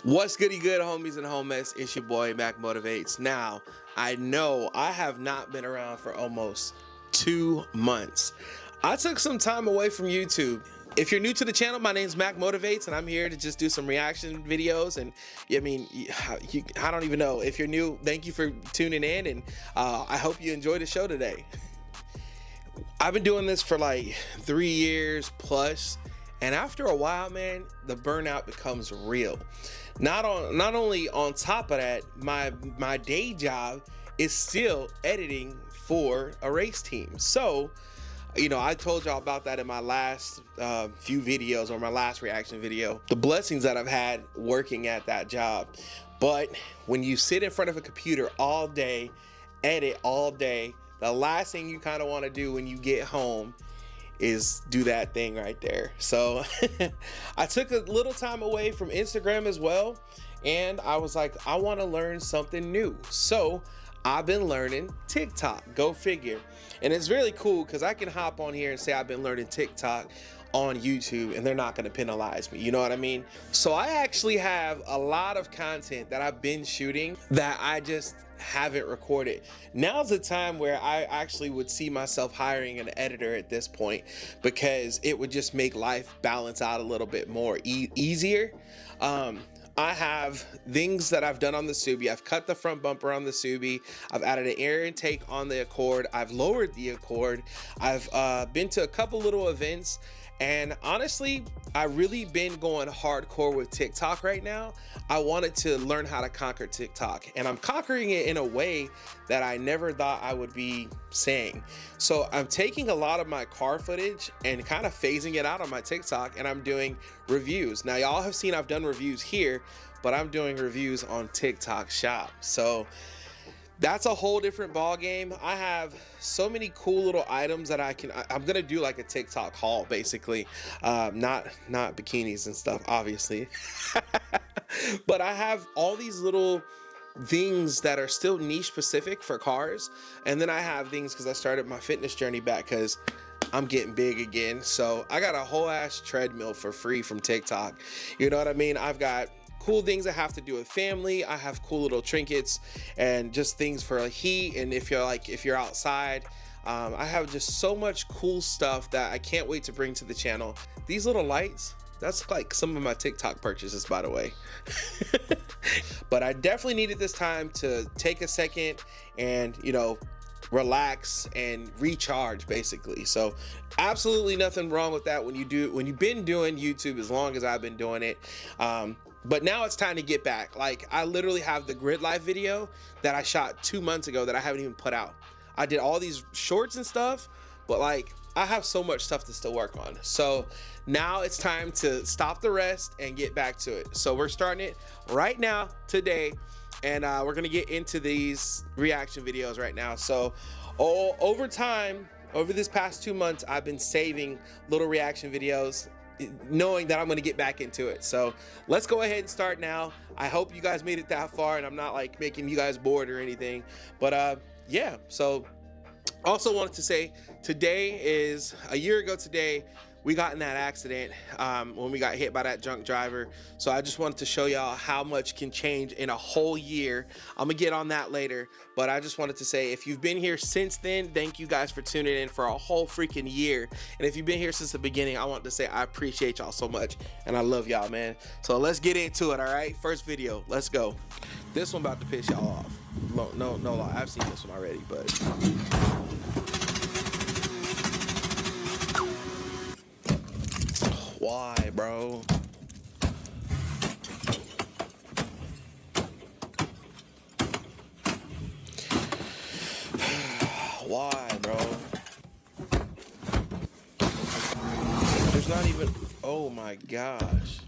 What's goody good, homies and homies? It's your boy mackmotivates. Now, I know I have not been around for almost 2 months. I took some time away from YouTube. If you're new to the channel, my name's mackmotivates, and I'm here to just do some reaction videos. And I don't even know. If you're new, thank you for tuning in, and I hope you enjoy the show today. I've been doing this for like 3 years plus, and after a while, man, the burnout becomes real. Not only on top of that, my day job is still editing for a race team. So, you know, I told y'all about that in my last few videos, or my last reaction video, the blessings that I've had working at that job. But when you sit in front of a computer all day, edit all day, the last thing you kind of want to do when you get home is do that thing right there. So I took a little time away from Instagram as well, and I was like, I want to learn something new. So I've been learning TikTok. Go figure. And it's really cool because I can hop on here and say I've been learning TikTok on YouTube, and they're not going to penalize me. You know what I mean? So I actually have a lot of content that I've been shooting that I just haven't recorded. Now's the time where I actually would see myself hiring an editor at this point, because it would just make life balance out a little bit more easier. I have things that I've done on the Subi. I've cut the front bumper on the Subi. I've added an air intake on the Accord. I've lowered the Accord. I've been to a couple little events. And honestly, I've really been going hardcore with TikTok right now. I wanted to learn how to conquer TikTok, and I'm conquering it in a way that I never thought I would be saying. So I'm taking a lot of my car footage and kind of phasing it out on my TikTok, and I'm doing reviews. Now, y'all have seen I've done reviews here, but I'm doing reviews on TikTok Shop. So that's a whole different ball game. I have so many cool little items that I'm gonna do like a TikTok haul, basically. Not bikinis and stuff, obviously. But I have all these little things that are still niche specific for cars, and then I have things because I started my fitness journey back because I'm getting big again. So I got a whole ass treadmill for free from TikTok. You know what I mean? I've got cool things that have to do with family. I have cool little trinkets and just things for heat, and if you're outside. I have just so much cool stuff that I can't wait to bring to the channel. These little lights, that's like some of my TikTok purchases, by the way. But I definitely needed this time to take a second and, you know, relax and recharge, basically. So absolutely nothing wrong with that when you've been doing YouTube as long as I've been doing it. But now it's time to get back. Like, I literally have the grid life video that I shot 2 months ago that I haven't even put out. I did all these shorts and stuff, but like, I have so much stuff to still work on. So now it's time to stop the rest and get back to it. So we're starting it right now, today, and we're gonna get into these reaction videos right now. So over time, over this past 2 months, I've been saving little reaction videos, knowing that I'm going to get back into it. So let's go ahead and start now. I hope you guys made it that far, and I'm not like making you guys bored or anything, but yeah. So also wanted to say, today is a year ago today we got in that accident when we got hit by that drunk driver. So I just wanted to show y'all how much can change in a whole year. I'm gonna get on that later, but I just wanted to say, if you've been here since then, thank you guys for tuning in for a whole freaking year. And if you've been here since the beginning, I want to say I appreciate y'all so much, and I love y'all, man. So let's get into it. All right, first video, let's go. This one about to piss y'all off. No lie, I've seen this one already, but why, bro? Why, bro? There's not even, oh my gosh.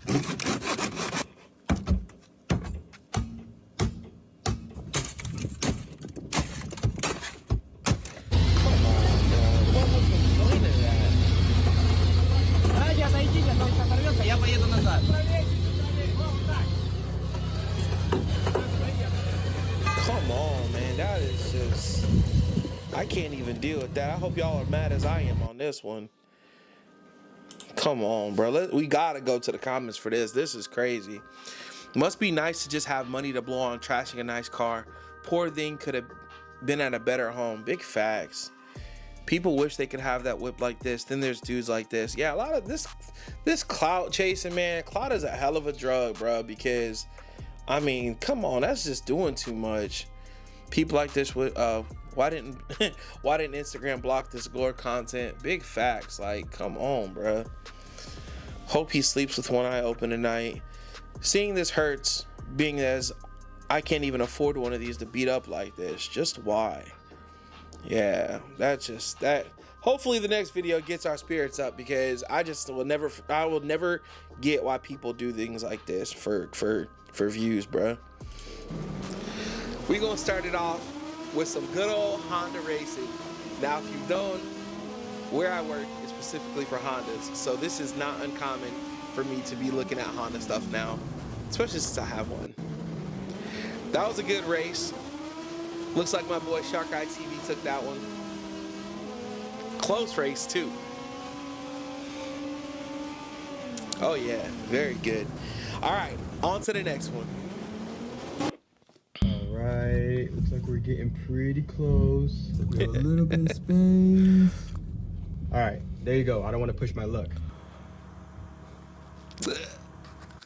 Come on, man, that is just, I can't even deal with that. I hope y'all are mad as I am on this one. Come on, bro. We gotta go to the comments for this. This is crazy. Must be nice to just have money to blow on trashing a nice car. Poor thing could have been at a better home. Big facts. People wish they could have that whip like this. Then there's dudes like this. Yeah, a lot of this clout chasing, man. Clout is a hell of a drug, bro, because I mean, come on, that's just doing too much. People like this with why didn't Instagram block this gore content? Big facts. Like, come on, bro. Hope he sleeps with one eye open tonight. Seeing this hurts, being as I can't even afford one of these to beat up like this. Just why? Yeah, that. Hopefully the next video gets our spirits up, because I will never get why people do things like this for views, bro. We're gonna start it off with some good old Honda racing. Now, if you've known, where I work is specifically for Hondas, so this is not uncommon for me to be looking at Honda stuff now, especially since I have one. That was a good race. Looks like my boy Shark Eye TV took that one. Close race too. Oh yeah, very good. All right, on to the next one. All right, looks like we're getting pretty close. We have a little bit of space. All right, there you go. I don't want to push my luck.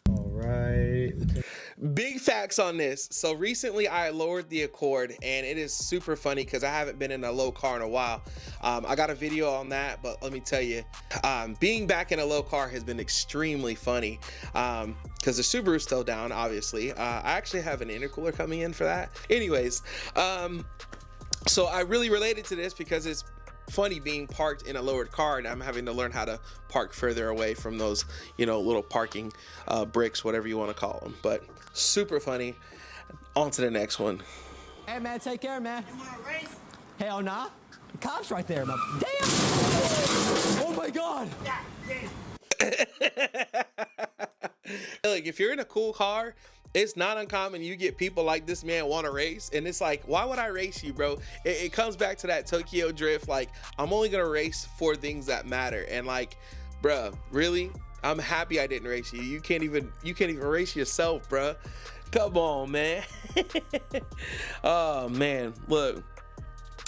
All right. Big facts on this. So recently I lowered the Accord, and it is super funny because I haven't been in a low car in a while. I got a video on that, but let me tell you, being back in a low car has been extremely funny, because the Subaru's still down, obviously. I actually have an intercooler coming in for that. Anyways, so I really related to this because it's funny being parked in a lowered car, and I'm having to learn how to park further away from those, you know, little parking bricks, whatever you want to call them. But super funny. On to the next one. Hey man, take care, man. You wanna race? Hell nah. The cops right there, man. Damn! Oh my god! Like, if you're in a cool car, it's not uncommon you get people like this man want to race, and it's like, why would I race you, bro? It comes back to that Tokyo drift. Like, I'm only gonna race for things that matter, and like, bruh, really, I'm happy I didn't race you. You can't even race yourself, bruh. Come on, man. Oh man, look,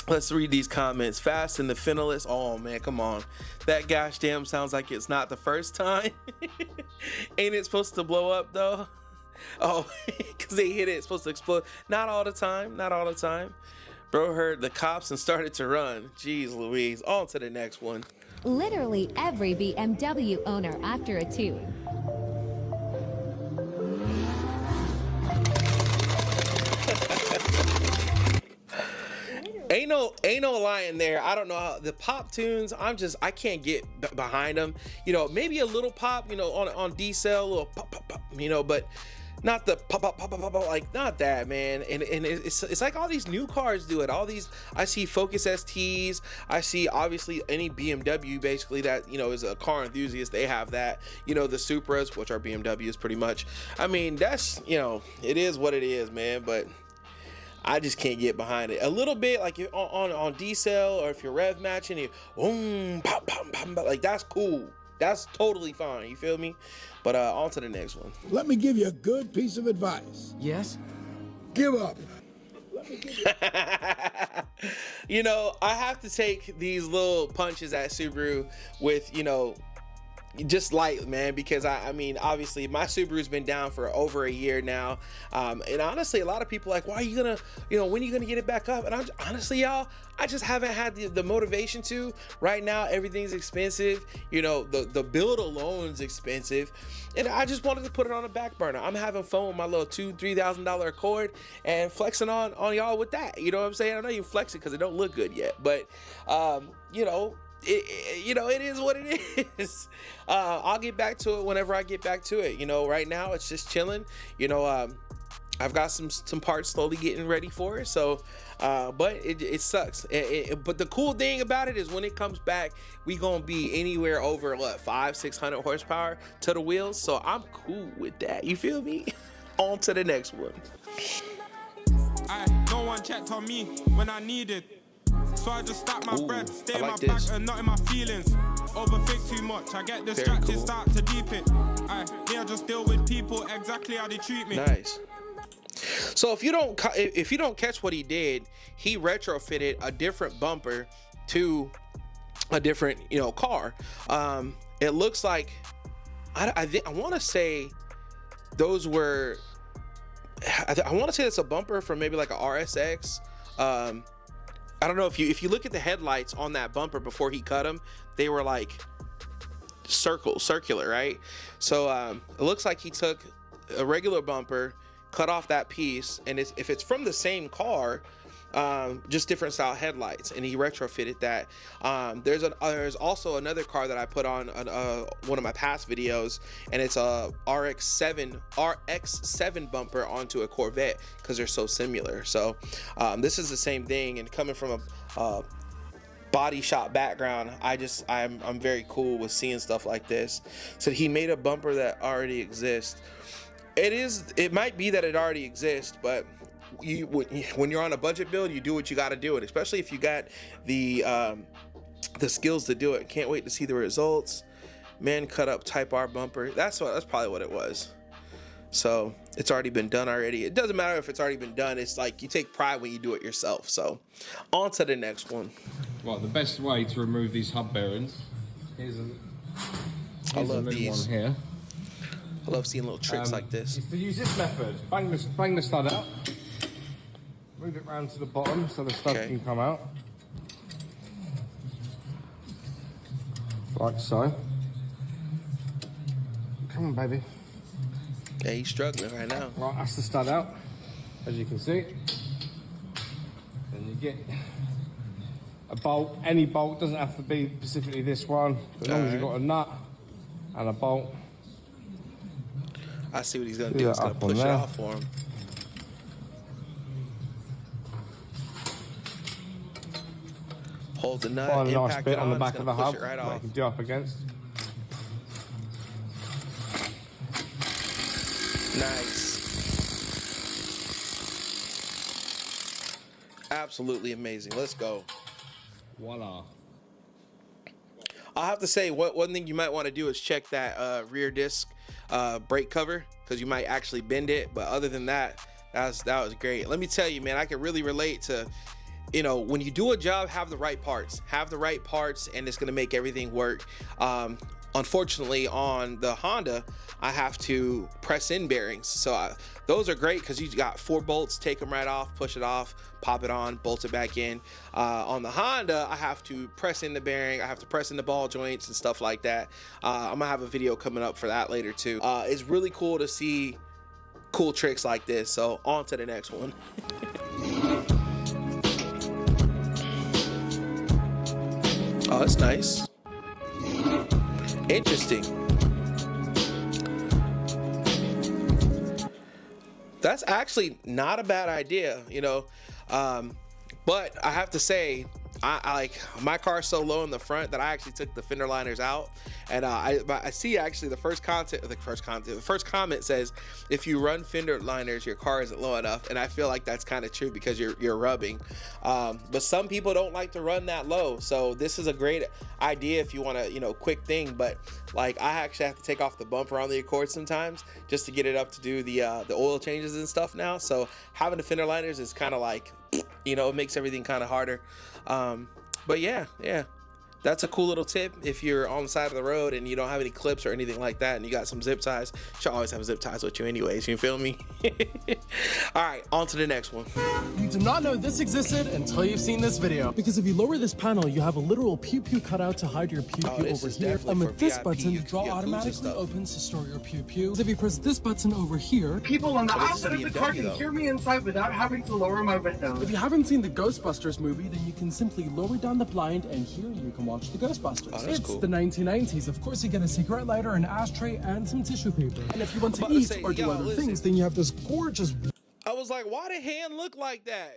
let's read these comments. Fast and the finalist. Oh man, come on. That gosh damn sounds like it's not the first time. Ain't it supposed to blow up though? Oh, because they hit it, it's supposed to explode. Not all the time, not all the time. Bro heard the cops and started to run. Jeez Louise. On to the next one. Literally every BMW owner after a tune. Ain't no lying there. I don't know how the pop tunes, I can't get behind them. You know, maybe a little pop, you know, on D-Cell, a little pop, pop, pop, you know, but not the pop, pop, pop, pop, pop, like not that, man. And it's like all these new cars do it. All these, I see Focus STs. I see obviously any BMW basically that, you know, is a car enthusiast. They have that, you know, the Supras, which are BMWs pretty much. I mean, that's, you know, it is what it is, man. But I just can't get behind it. A little bit like on D-Cell, or if you're rev matching, you pop, pop, pop, pop, like that's cool. That's totally fine. You feel me? But on to the next one. Let me give you a good piece of advice. Yes? Give up. You know, I have to take these little punches at Subaru with, you know, just light, man, because I mean, obviously my Subaru's been down for over a year now, and honestly a lot of people are like, why are you gonna, you know, when are you gonna get it back up? And I'm honestly, y'all, I just haven't had the motivation to. Right now everything's expensive, you know, the build alone's expensive, and I just wanted to put it on a back burner. I'm having fun with my little $2,000-$3,000 Accord and flexing on y'all with that, you know what I'm saying? I'm not even flexing because it don't look good yet, but you know, it is what it is. I'll get back to it whenever I get back to it. You know, right now it's just chilling. You know, I've got some parts slowly getting ready for it. So, but it sucks. But the cool thing about it is when it comes back, we gonna be anywhere over what 500-600 horsepower to the wheels. So I'm cool with that. You feel me? On to the next one. No one checked on me when I needed. So I just stacked my bread, stay in my this. back and not in my feelings. overthink too much. I get distracted, start to deep it. I just deal with people exactly how they treat me. Nice. So if you don't catch what he did, he retrofitted a different bumper to a different car. It looks like I want to say those were. I want to say it's a bumper from maybe like a RSX. I don't know if you look at the headlights on that bumper before he cut them, they were like circular, right? So it looks like he took a regular bumper, cut off that piece, and if it's from the same car, just different style headlights, and he retrofitted that. There's also another car that I put on one of my past videos, and it's a RX-7 bumper onto a Corvette because they're so similar. So this is the same thing, and coming from a body shop background, I'm very cool with seeing stuff like this. So he made a bumper that already exists. It might be that it already exists, but when you're on a budget build, you do what you got to do it, especially if you got the skills to do it. Can't wait to see the results. Man cut up Type R bumper. That's probably what it was. So it's already been done already. It doesn't matter if it's already been done. It's like you take pride when you do it yourself. So on to the next one. Right, the best way to remove these hub bearings, here's I love a new these. one here. I love seeing little tricks like this. Is to use this method. Bang the stud out. Move it round to the bottom so the stud can come out. Like so. Come on, baby. Yeah, he's struggling right now. Right, that's the stud out, as you can see. Then you get a bolt. Any bolt, doesn't have to be specifically this one. As long as you've got a nut and a bolt. I see what he's gonna do. He's gonna push it off for him. Hold the nut. Find a nice impact bit it on the back it's of the gonna hub push it right that you off. can do up against. Nice. Absolutely amazing. Let's go. Voila. I'll have to say, one thing you might want to do is check that rear disc brake cover, because you might actually bend it. But other than that, that was great. Let me tell you, man, I can really relate to, when you do a job, have the right parts, and it's going to make everything work. Unfortunately, on the Honda, I have to press in bearings. So those are great because you got 4 bolts, take them right off, push it off, pop it on, bolt it back in. On the Honda, I have to press in the bearing, I have to press in the ball joints and stuff like that. I'm gonna have a video coming up for that later too. It's really cool to see cool tricks like this. So on to the next one. Oh, that's nice. Interesting. That's actually not a bad idea, but I have to say, I like my car's so low in the front that I actually took the fender liners out, and I see actually the first comment says, if you run fender liners, your car isn't low enough, and I feel like that's kind of true because you're rubbing, but some people don't like to run that low. So this is a great idea if you want to quick thing. But like, I actually have to take off the bumper on the Accord sometimes just to get it up to do the oil changes and stuff now. So having the fender liners is kind of like, it makes everything kind of harder. But yeah, that's a cool little tip. If you're on the side of the road and you don't have any clips or anything like that, and you got some zip ties, you should always have zip ties with you anyways, you feel me? All right, on to the next one. You do not know this existed until you've seen this video. Because if you lower this panel, you have a literal pew-pew cutout to hide your pew-pew over here. And with this button, the drawer automatically opens to store your pew-pew. If you press this button over here, people on the outside of the car can hear me inside without having to lower my windows. If you haven't seen the Ghostbusters movie, then you can simply lower down the blind, and here you can watch the Ghostbusters. Oh, that's it's cool. The 1990s. Of course, you get a cigarette lighter, an ashtray, and some tissue paper. And if you want to eat or do other things, then you have this gorgeous... I was like, why the hand look like that?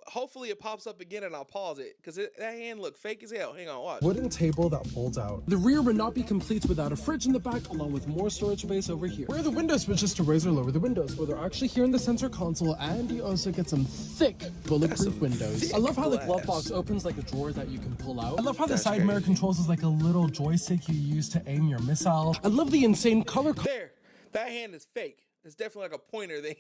hopefully it pops up again and I'll pause it because that hand looked fake as hell. Hang on, watch. Wooden table that folds out. The rear would not be complete without a fridge in the back, along with more storage space over here. Where are the window switches to raise or lower the windows? Well, they're actually here in the center console, and you also get some thick bulletproof windows. I love how the glove box opens like a drawer that you can pull out. I love how the side mirror controls is like a little joystick you use to aim your missile. I love the insane color there. That hand is fake. It's definitely like a pointer thing.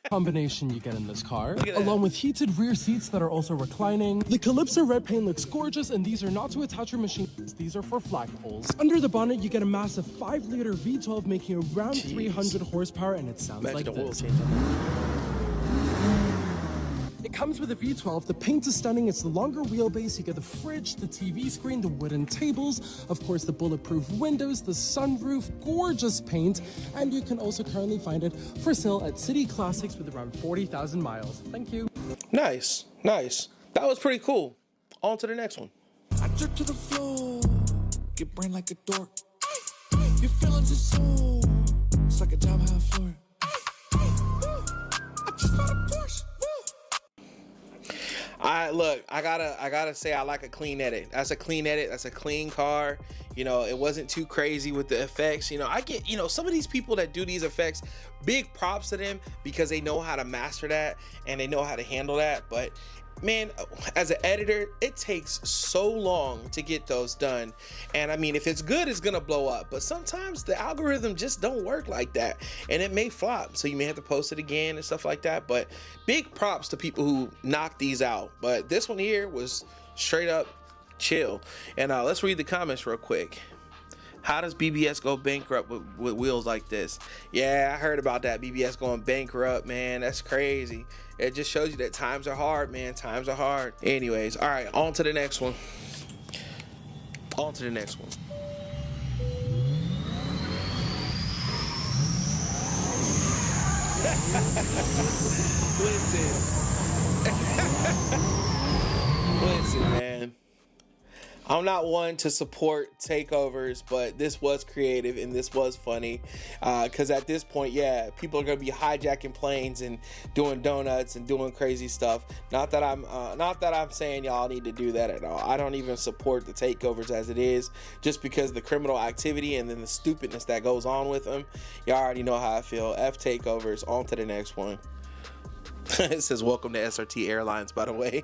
combination you get in this car, along with heated rear seats that are also reclining. The Calypso red paint looks gorgeous, and these are not to attach your machines. These are for flagpoles. Under the bonnet, you get a massive 5-liter V12 making around 300 horsepower, and it sounds like this. It comes with a V12, the paint is stunning, it's the longer wheelbase, you get the fridge, the TV screen, the wooden tables, of course the bulletproof windows, the sunroof, gorgeous paint, and you can also currently find it for sale at City Classics with around 40,000 miles. Thank you. Nice, nice. That was pretty cool. On to the next one. I drip to the floor, get brain like a dork. Your feelings are so, it's like a job half floor. I just bought a Porsche. I gotta say I like a clean edit. That's a clean edit. That's a clean car. You know, it wasn't too crazy with the effects. You know, I get, you know, some of these people that do these effects, big props to them because they know how to master that and they know how to handle that. But man, as an editor, it takes so long to get those done. And I mean, if it's good, it's gonna blow up. But sometimes the algorithm just don't work like that, and it may flop. So you may have to post it again and stuff like that. But big props to people who knock these out. But this one here was straight up chill. And let's read the comments real quick. How does BBS go bankrupt with wheels like this? Yeah, I heard about that. BBS going bankrupt, man. That's crazy. It just shows you that times are hard, man. Times are hard. Anyways, all right, on to the next one. On to the next one. Listen, man. I'm not one to support takeovers, but this was creative and this was funny. Because at this point, yeah, people are gonna be hijacking planes and doing donuts and doing crazy stuff. Not that I'm saying y'all need to do that at all. I don't even support the takeovers as it is, just because the criminal activity and then the stupidness that goes on with them. Y'all already know how I feel. F takeovers. On to the next one. It says welcome to SRT Airlines, by the way.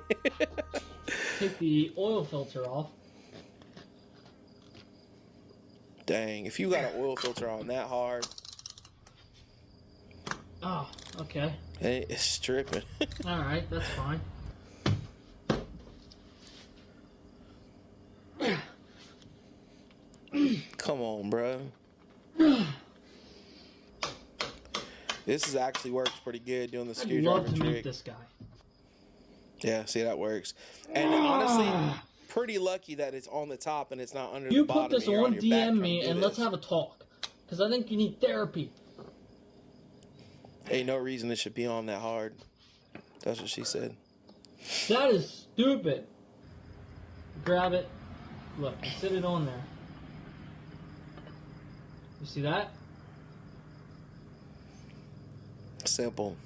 Take the oil filter off. Dang, if you got an oil filter on that hard. Oh, okay. Hey, it's stripping. Alright, that's fine. Come on, bro. This is actually works pretty good doing the screwdriver I'd love to trick. meet this guy. Yeah, see, that works. And honestly, pretty lucky that it's on the top and it's not under You the bottom. put this here on your back DM me trying to do and let's this. have a talk. Because I think you need therapy. Ain't no reason it should be on that hard. That's what she said. That is stupid. Grab it. Look, I sit it on there. You see that? Simple.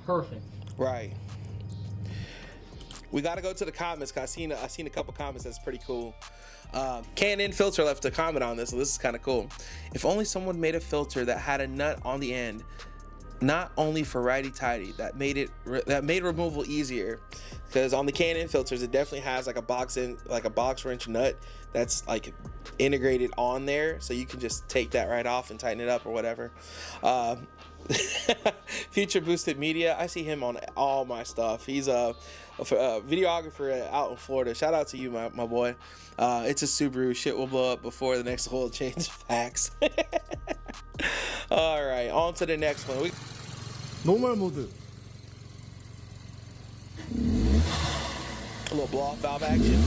Perfect. Right. We got to go to the comments because I seen a couple comments that's pretty cool. Cant Filter left a comment on this, so this is kind of cool. If only someone made a filter that had a nut on the end, not only for righty-tighty, that made removal easier. Because on the Cant filters, it definitely has like a box wrench nut that's like integrated on there, so you can just take that right off and tighten it up or whatever. Future Boosted Media, I see him on all my stuff. He's a videographer out in Florida. Shout out to you, my boy. It's a Subaru. Shit will blow up before the next oil change. Facts. All right, on to the next one. Normal mode. A little blow-off valve action.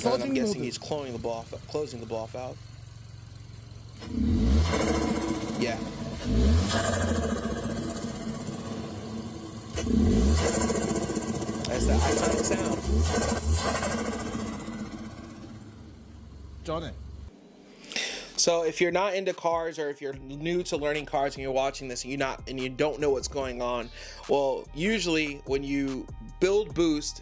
And I'm guessing he's closing the blow-off valve. Yeah. That's that iconic sound. So if you're not into cars, or if you're new to learning cars and you're watching this and you don't know what's going on, well, usually when you build boost,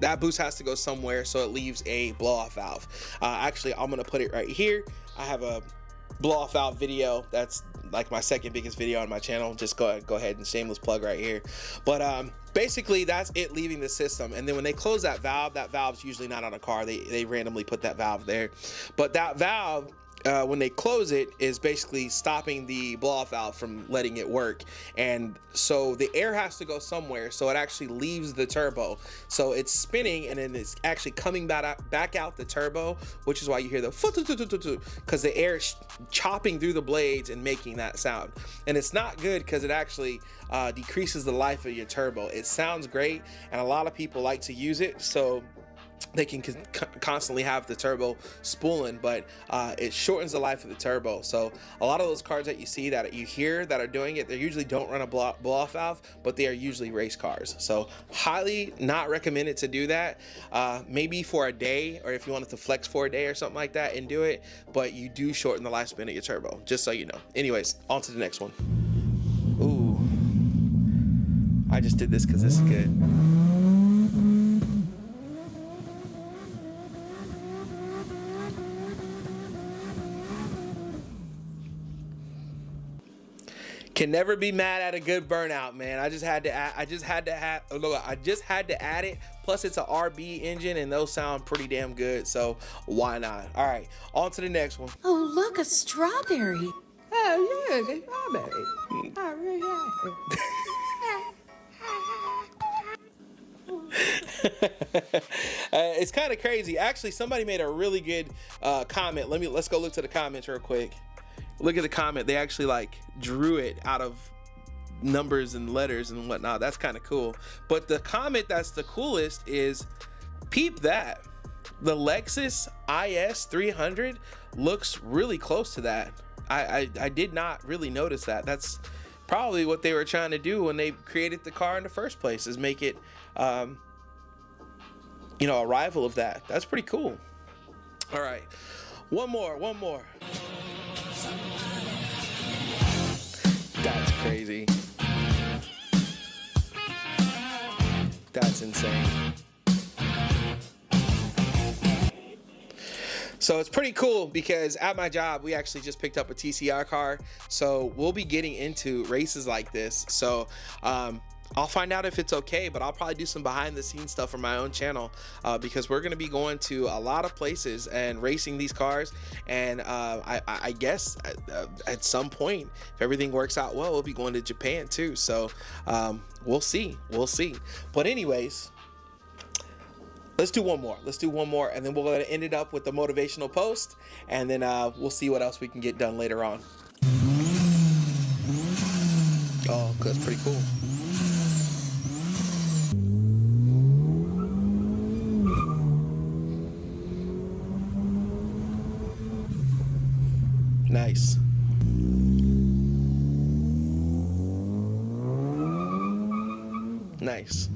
that boost has to go somewhere, so it leaves a blow off valve. Actually, I'm gonna put it right here. I have a blow off valve video. That's like my second biggest video on my channel. Just go ahead and shameless plug right here. But basically that's it leaving the system. And then when they close that valve's usually not on a car. They randomly put that valve there. But that valve, when they close it, is basically stopping the blow-off valve from letting it work. And so the air has to go somewhere, so it actually leaves the turbo. So it's spinning, and then it's actually coming back out the turbo, which is why you hear the, because the air is chopping through the blades and making that sound. And it's not good because it actually decreases the life of your turbo. It sounds great, and a lot of people like to use it, so they can constantly have the turbo spooling, but it shortens the life of the turbo. So a lot of those cars that you see that you hear that are doing it, they usually don't run a blow-off valve, but they are usually race cars. So highly not recommended to do that. Maybe for a day, or if you wanted to flex for a day or something like that and do it, but you do shorten the lifespan of your turbo, just so you know. Anyways, on to the next one. Ooh, I just did this because this is good. Can never be mad at a good burnout, man. I just had to add it. Plus it's an RB engine, and those sound pretty damn good, so why not? All right, on to the next one. Oh, look, a strawberry. Oh, yeah, a strawberry. I really like it. It's kind of crazy. Actually, somebody made a really good comment. Let's go look to the comments real quick. Look at the comment. They actually like drew it out of numbers and letters and whatnot. That's kind of cool. But the comment that's the coolest is, peep that. The Lexus IS 300 looks really close to that. I did not really notice that. That's probably what they were trying to do when they created the car in the first place, is make it you know, a rival of that. That's pretty cool. All right, one more. That's crazy. That's insane. So it's pretty cool because at my job, we actually just picked up a TCR car. So we'll be getting into races like this. So I'll find out if it's okay, but I'll probably do some behind the scenes stuff for my own channel because we're going to be going to a lot of places and racing these cars. And I guess at some point, if everything works out well, we'll be going to Japan too. So we'll see. But anyways, let's do one more, and then we'll end it up with the motivational post, and then we'll see what else we can get done later on. Oh, that's pretty cool. Nice. Nice.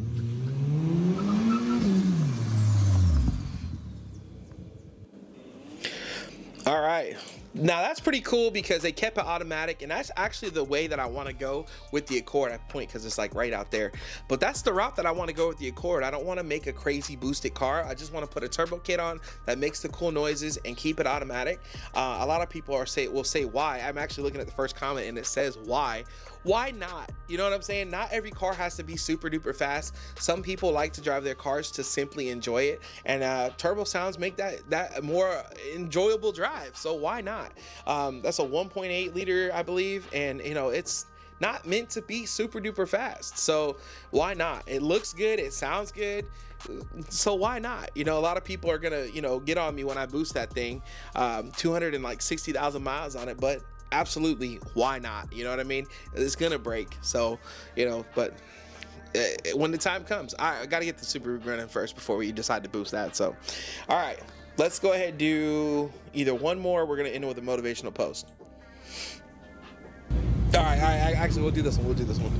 All right. Now that's pretty cool because they kept it automatic, and that's actually the way that I want to go with the Accord. I point because it's like right out there, but that's the route that I want to go with the Accord. I don't want to make a crazy boosted car. I just want to put a turbo kit on that makes the cool noises and keep it automatic. A lot of people will say why. I'm actually looking at the first comment and it says why. Why not? You know what I'm saying? Not every car has to be super duper fast. Some people like to drive their cars to simply enjoy it, and turbo sounds make that more enjoyable drive. So why not? That's a 1.8 liter, I believe, and you know, it's not meant to be super duper fast. So why not? It looks good, it sounds good, so why not? You know, a lot of people are gonna, you know, get on me when I boost that thing, 260,000 miles on it, but absolutely, why not? You know what I mean? It's gonna break, so you know, but when the time comes, I gotta get the Subaru running first before we decide to boost that. So all right, let's go ahead and do either one more, or we're gonna end it with a motivational post. All right, actually we'll do this one.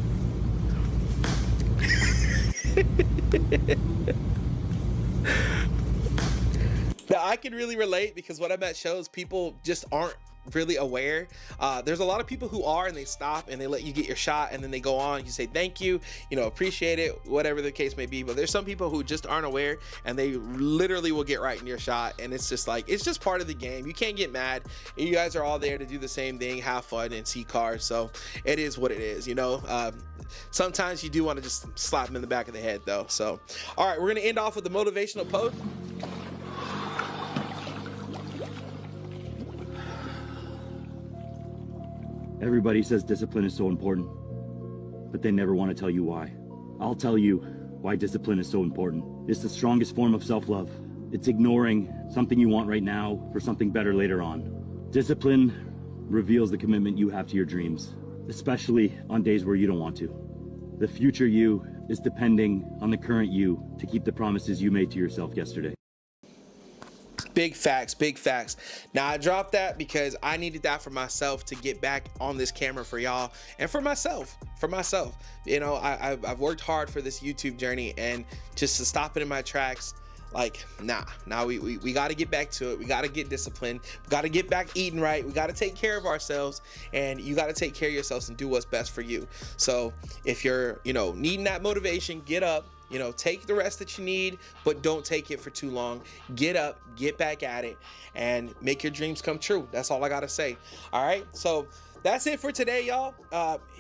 Now I can really relate because when I'm at shows, people just aren't really aware. There's a lot of people who are, and they stop and they let you get your shot, and then they go on. You say thank you, appreciate it, whatever the case may be. But there's some people who just aren't aware, and they literally will get right in your shot, and it's just like, it's just part of the game. You can't get mad. You guys are all there to do the same thing, have fun, and see cars. So it is what it is, Sometimes you do want to just slap them in the back of the head, though. So, all right, we're gonna end off with the motivational post. Everybody says discipline is so important, but they never want to tell you why. I'll tell you why discipline is so important. It's the strongest form of self-love. It's ignoring something you want right now for something better later on. Discipline reveals the commitment you have to your dreams, especially on days where you don't want to. The future you is depending on the current you to keep the promises you made to yourself yesterday. Big facts, big facts. Now, I dropped that because I needed that for myself to get back on this camera for y'all, and for myself. I've worked hard for this YouTube journey, and just to stop it in my tracks, like, nah, we got to get back to it. We got to get disciplined. We got to get back eating right. We got to take care of ourselves, and you got to take care of yourselves and do what's best for you. So if you're, needing that motivation, get up. Take the rest that you need, but don't take it for too long. Get up, get back at it, and make your dreams come true. That's all I gotta say. All right, so that's it for today, y'all.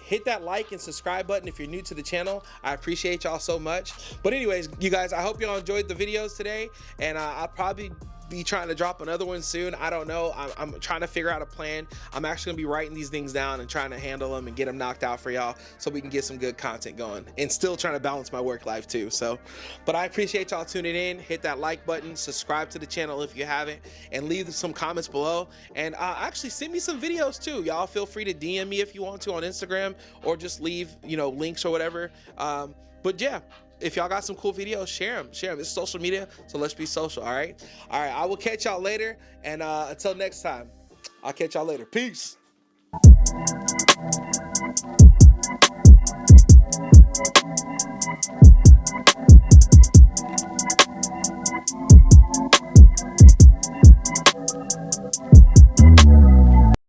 Hit that like and subscribe button if you're new to the channel. I appreciate y'all so much. But anyways, you guys, I hope y'all enjoyed the videos today, and I'll probably be trying to drop another one soon. I don't know. I'm trying to figure out a plan. I'm actually gonna be writing these things down and trying to handle them and get them knocked out for y'all so we can get some good content going, and still trying to balance my work life too. So, but I appreciate y'all tuning in. Hit that like button, subscribe to the channel if you haven't, and leave some comments below. And actually send me some videos too. Y'all feel free to DM me if you want to on Instagram, or just leave links or whatever. But yeah, if y'all got some cool videos, share them. It's social media, so let's be social. All right, I will catch y'all later, and until next time, I'll catch y'all later. Peace.